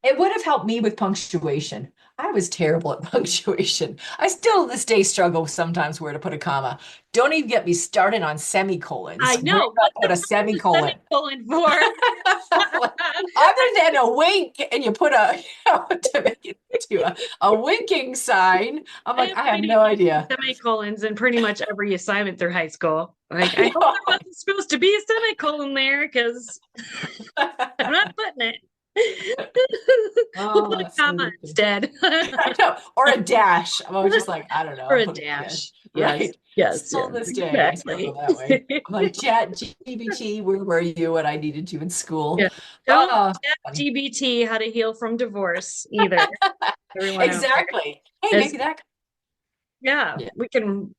it would have helped me with punctuation. I was terrible at punctuation. I still to this day struggle sometimes where to put a comma. Don't even get me started on semicolons. I Where know. do I What the put a fuck is a semicolon? semicolon for? Other than a wink, and you put to make it into a winking sign. I'm I like, have I have pretty no using idea. semicolons in pretty much every assignment through high school. Like, I I hope there know. wasn't supposed to be a semicolon there because I'm not putting it. We'll Oh, put a that's so comma ridiculous. instead. I know. Or a dash. I was just like, I don't know. Or I'm a putting it dash. in. Yes. Right. Yes. Still Yes. this day, I struggle Exactly. that way. I'm like, chat GBT, where were you when I needed you in school? Yeah. Don't Oh, chat funny. GBT how to heal from divorce either. Everyone out there. Exactly. Hey, As maybe that. yeah, Yeah. we can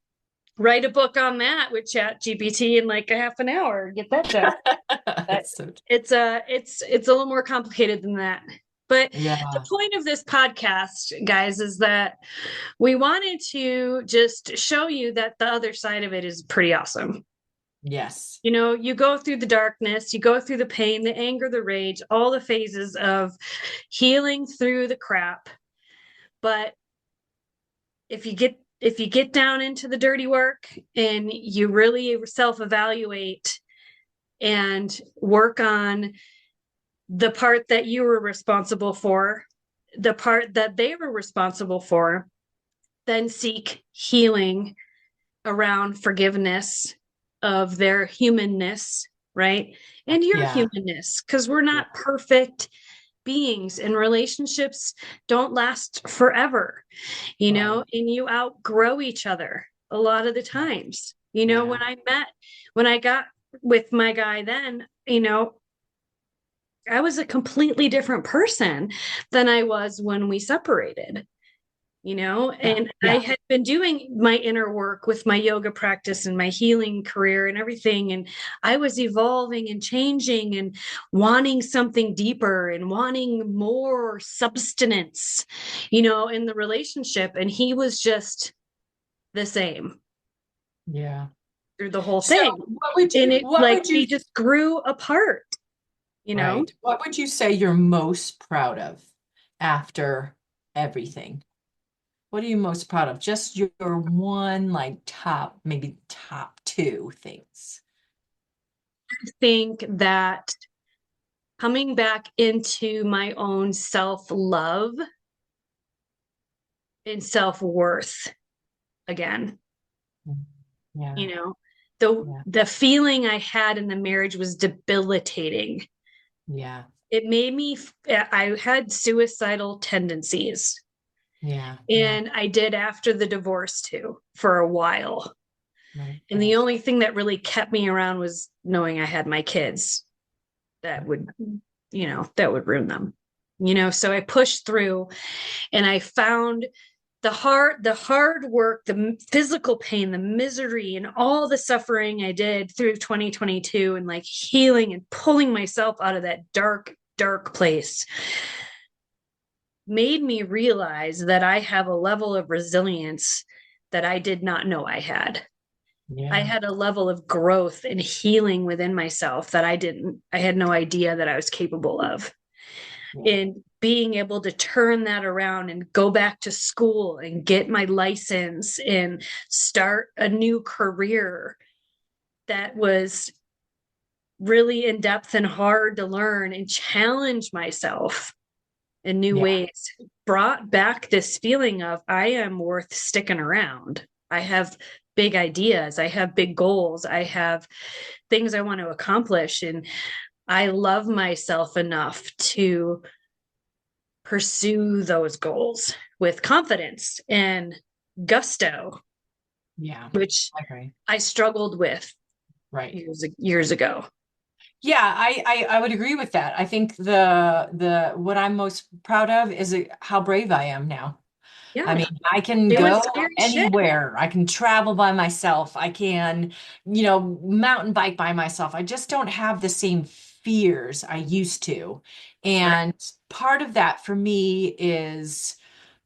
write a book on that with chat GPT in like a half an hour, get that done. But It's so, it's a little more complicated than that. But the yeah. point of this podcast, guys, is that we wanted to just show you that the other side of it is pretty awesome. Yes. You know, you go through the darkness, you go through the pain, the anger, the rage, all the phases of healing through the crap. But if you get down into the dirty work and you really self-evaluate and work on the part that you were responsible for, the part that they were responsible for, then seek healing around forgiveness of their humanness, right? And your Yeah. humanness, because we're Yeah. not perfect beings and relationships don't last forever, Right. and you outgrow each other a lot of the times. Yeah. When I got with my guy then, I was a completely different person than I was when we separated, Yeah. and I Yeah. had been doing my inner work with my yoga practice and my healing career and everything. And I was evolving and changing and wanting something deeper and wanting more substance, in the relationship. And he was just the same Yeah. through the whole So thing. what would And you it what like would we you just grew apart, you know? right? What would you say you're most proud of after everything? What are you most proud of? Just your one, like top, maybe top two things. I think that coming back into my own self love and self worth again. Mm. Yeah, You know, the yeah, the feeling I had in the marriage was debilitating. yeah, It made me I had suicidal tendencies, yeah, yeah. and I did after the divorce too for a while. Right, And the right. only thing that really kept me around was knowing I had my kids that would, that would ruin them. So I pushed through and I found the hard work, the physical pain, the misery, and all the suffering I did through 2022 and like healing and pulling myself out of that dark, dark place made me realize that I have a level of resilience that I did not know I had. I Yeah, had a level of growth and healing within myself that I had no idea that I was capable of. yeah, And being able to turn that around and go back to school and get my license and start a new career that was really in depth and hard to learn and challenge myself in new Yeah. ways brought back this feeling of I am worth sticking around. I have big ideas, I have big goals, I have things I want to accomplish, and I love myself enough to pursue those goals with confidence and gusto, Yeah. which I agree. I struggled with Right. years ago. Yeah, I would agree with that. I think the what I'm most proud of is how brave I am now. I Yeah, mean, I can doing go scary shit. anywhere. I can travel by myself. I can, mountain bike by myself. I just don't have the same fears I used to. Right. And part of that for me is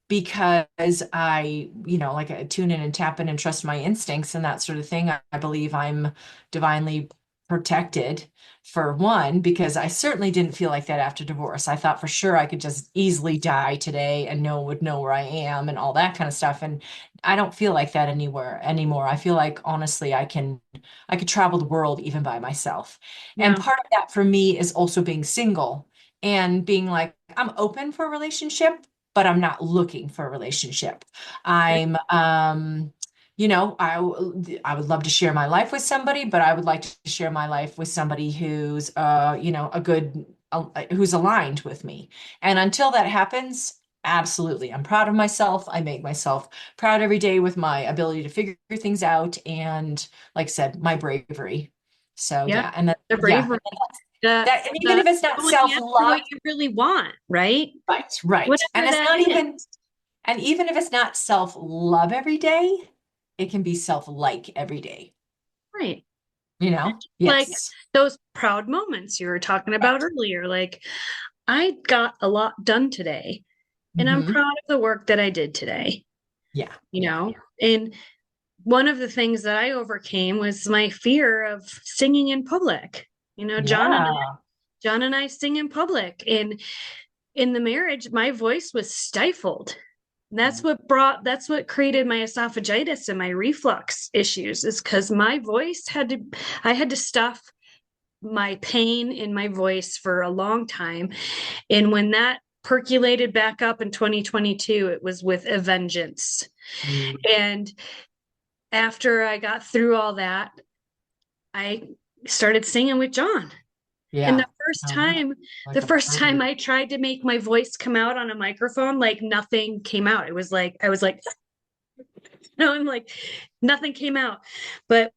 because like I tune in and tap in and trust my instincts and that sort of thing. I believe I'm divinely protected for one, because I certainly didn't feel like that after divorce. I thought for sure I could just easily die today and no one would know where I am and all that kind of stuff. And I don't feel like that anymore. I feel like honestly I could travel the world even by myself. And Yeah. part of that for me is also being single and being like, I'm open for a relationship, but I'm not looking for a relationship. I'm, I would love to share my life with somebody, but I would like to share my life with somebody who's, who's aligned with me. And until that happens, absolutely, I'm proud of myself. I make myself proud every day with my ability to figure things out. And like I said, my bravery. So Yeah. yeah. And that, The yeah. bravery, the And even the if it's not going after self-love, what you really want, right? right, right. And Whatever it's that not is. even And even if it's not self-love every day, it can be self-like every day, Right. Like Yes. those proud moments you were talking about Right. earlier. Like I got a lot done today and I'm Hmm. proud of the work that I did today, Yeah. you Yeah. know? And one of the things that I overcame was my fear of singing in public. You know, Yeah. John and I sing in public, and in the marriage my voice was stifled. And that's what created my esophagitis and my reflux issues, is because my voice I had to stuff my pain in my voice for a long time. And when that percolated back up in 2022, it was with a vengeance. Mm. And after I got through all that, I started singing with John. And Yeah. the Like a first time bird. I tried to make my voice come out on a microphone, like nothing came out. It was like, I was like, no, I'm like, nothing came out. But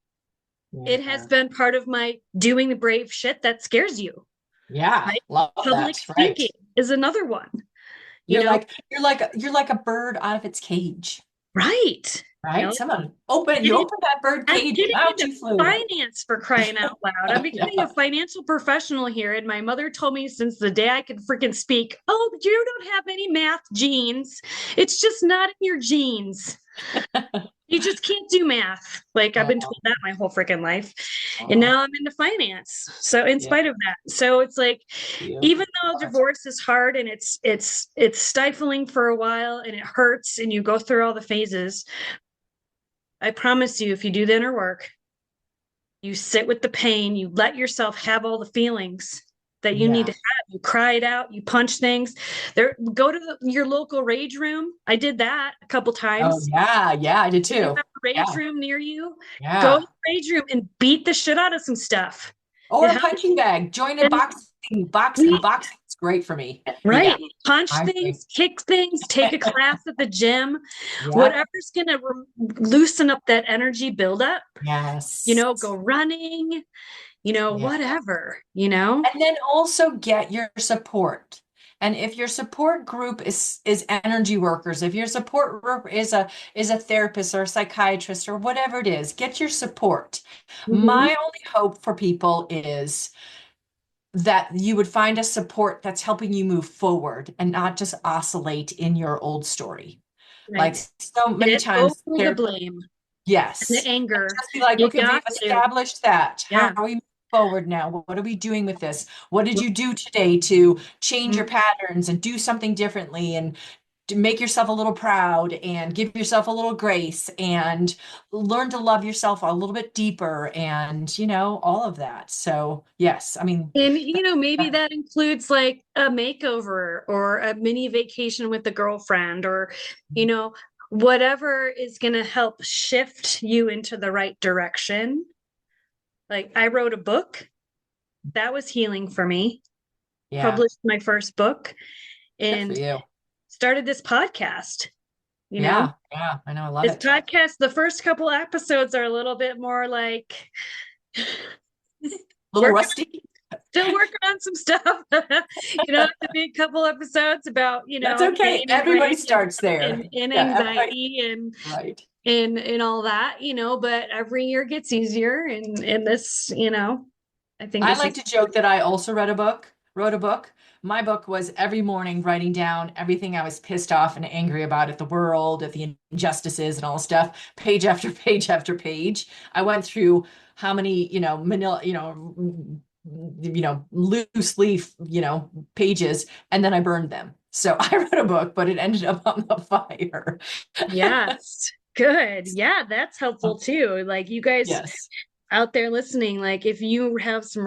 it has Yeah. been part of my doing the brave shit that scares you. Yeah. Right? Love Public that. Right. speaking is another one, you know? You're like a bird out of its cage, Right. You right? know, You getting, open that bird I'm cage and getting out into you flew. finance, for crying out loud. I'm becoming a Yeah. financial professional here. And my mother told me since the day I could freaking speak, oh, you don't have any math genes. It's just not in your genes. You just can't do math. Like I've been Oh, told that my whole freaking life. And oh, now I'm into finance. So in yeah. spite of that. So it's like, You. even though divorce is hard and it's stifling for a while and it hurts and you go through all the phases, I promise you, if you do the inner work, you sit with the pain, you let yourself have all the feelings that you need to Yeah. have. You cry it out, you punch things. There, go to your local rage room. I did that a couple Oh, times. yeah. Yeah, I did If you too. have a rage Yeah. room near you, go to Yeah. the rage room and beat the shit out of some stuff. Or It a helps. punching bag. Join a And boxing. we Boxing is great for me. Yeah, right, punch I agree. things, kick things, take a class at the gym, Yep. whatever's gonna loosen up that energy buildup. Yes. Go running, Yeah. whatever, you know? And then also get your support. And if your support group is energy workers, if your support group is a therapist or a psychiatrist or whatever it is, get your support. Mhm. My only hope for people is that you would find a support that's helping you move forward and not just oscillate in your old story. Like Right. so many Get over times the there, blame and the yes. And anger. just be like, You okay, we've got to. established that. How Yeah. are we moving forward now? What are we doing with this? What did you do today to change your patterns and do something differently and to make yourself a little proud and give yourself a little grace and learn to love yourself a little bit deeper and, all of that. So, yes, I mean, And, maybe that includes like a makeover or a mini vacation with a girlfriend or, you know, whatever is going to help shift you into the right direction. Like I wrote a book that was healing for me, yeah, published my first book good for and you. started this podcast, you know. Yeah, yeah, I know. I love This it. podcast, the first couple episodes are a little bit more like A little working rusty. still working on some stuff. Have to be a couple episodes about, That's pain okay. and Everybody rage starts and, there. and Yeah, everybody. anxiety and Right. and all that, but every year gets easier and this, I think I this like is to joke that I also wrote a book. My book was every morning writing down everything I was pissed off and angry about at the world, at the injustices and all stuff, page after page after page. I went through how many, manila, loose leaf, pages, and then I burned them. So I wrote a book, but it ended up on the fire. yes. Good. Yeah, that's helpful too. Like you guys Yes. out there listening, like if you have some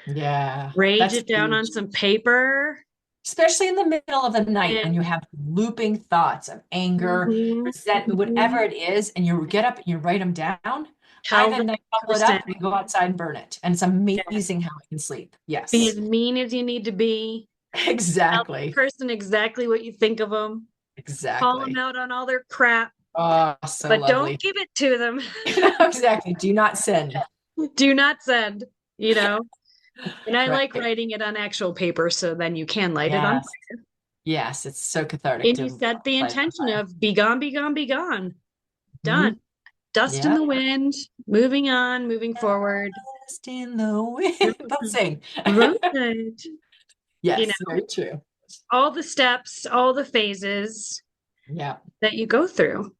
Yeah. rage That's it down on huge. some paper Especially in the middle of the night when and you have looping thoughts of anger, mhm, resentment, whatever mhm, it is, and you get up and you write them down. I tell then that bubble it person, up and go outside and burn it. And it's yes, amazing how I can sleep. be as Yes, mean as you need to be. Tell that exactly. person exactly what you think of them. Call them Exactly. out on all their crap, Oh, so but don't lovely. give it to them. Exactly. Do not send. Do not send, you know. And I like Right. writing it on actual paper so then you can light it on. Yes. Yes. It's so cathartic And you to set the light it on intention fire. of be gone, be gone, be gone. Done. Hmm. Dust in Yeah. the wind, moving on, moving forward. Just in the wind. Don't sing. Right. You Yes, know, very true. all the steps, all the phases Yeah. that you go through,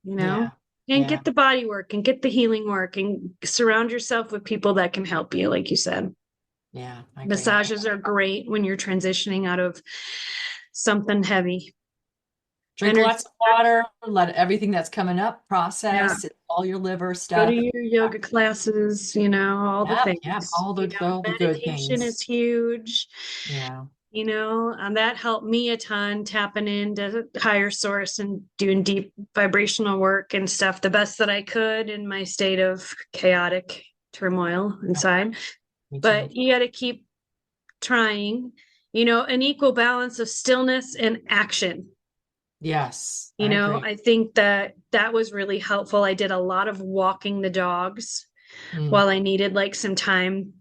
you know, Yeah. and Yeah. get the body work and get the healing work and surround yourself with people that can help you, like you said. Yeah, I agree. Massages are great when you're transitioning out of something heavy. Drink Energy lots of water, let everything that's coming up yeah. process, all your liver Go to stuff. your yoga classes, all the Yep, yep, things. all the good Meditation is things. huge, Yeah. and that helped me a ton tapping into higher source and doing deep vibrational work and stuff the best that I could in my state of chaotic turmoil inside. Me too. But you got to keep trying, an equal balance of stillness and action. Yes, I agree. I think that was really helpful. I did a lot of walking the dogs Mm. while I needed like some time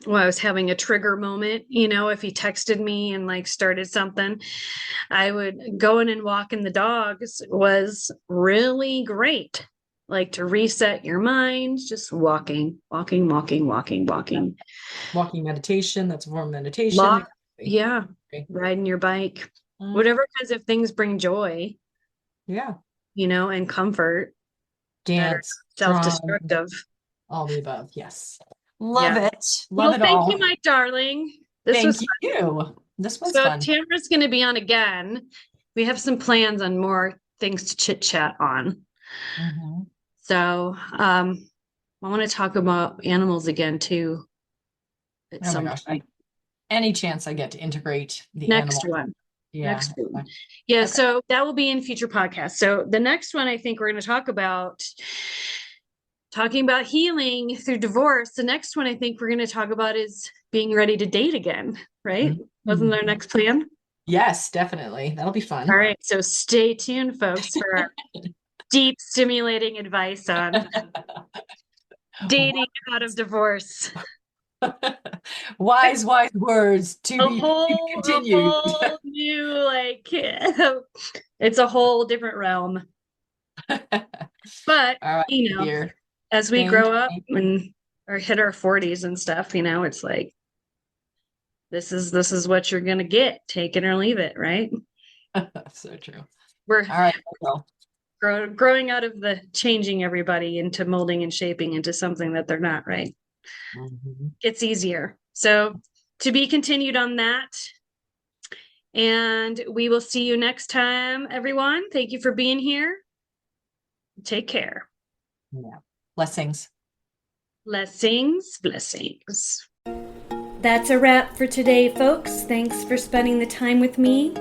while I was having a trigger moment. If he texted me and like started something, I would go in and walking the dogs was really great. Like to reset your mind, just walking, walking, walking, walking, Yeah. walking. Walking meditation, that's a form of meditation. Lot, Exactly. yeah, Okay. riding your bike, Mm. whatever kinds of things bring joy, Yeah. and comfort that are Dance, drum, self-destructive. all the above. Yes. Yeah. Love it. Love Well, it thank you, all. my darling. This Thank was you. This was so fun. Tamara's going to be on again. We have some plans on more things to chit chat on. Hmm. So, I want to talk about animals again too at Oh my some gosh. point. Any chance I get to integrate the Next animal. one. Yeah. Next one. Yeah, Okay. so that will be in future podcasts. So the next one I think we're going to talk about talking about healing through divorce. The next one I think we're going to talk about is being ready to date again, right? Wasn't our Mhm. next plan? Yes, definitely. That'll be All fun. right, so stay tuned, folks, for our deep, stimulating advice on dating out of divorce. Wise, wise words to be A continued. whole new like it's a whole different realm. But All right, dear. as we Thank grow up you. and or hit our 40s and stuff, it's like this is what you're gonna get. Take it or leave it, right? So true. We're All right, Michael. growing out of the changing everybody into molding and shaping into something that they're not, right? It's easier. So to be continued on that. And we will see you next time, everyone. Thank you for being here. Take care. Yeah. Blessings. Blessings, blessings. That's a wrap for today, folks. Thanks for spending the time with me.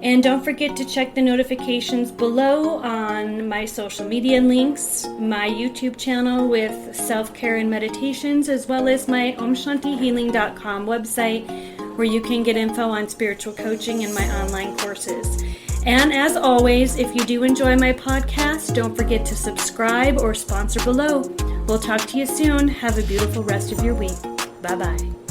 And don't forget to check the notifications below on my social media links, my YouTube channel with self-care and meditations, as well as my omshantihealing.com website, where you can get info on spiritual coaching and my online courses. And as always, if you do enjoy my podcast, don't forget to subscribe or sponsor below. We'll talk to you soon. Have a beautiful rest of your week. Bye-bye.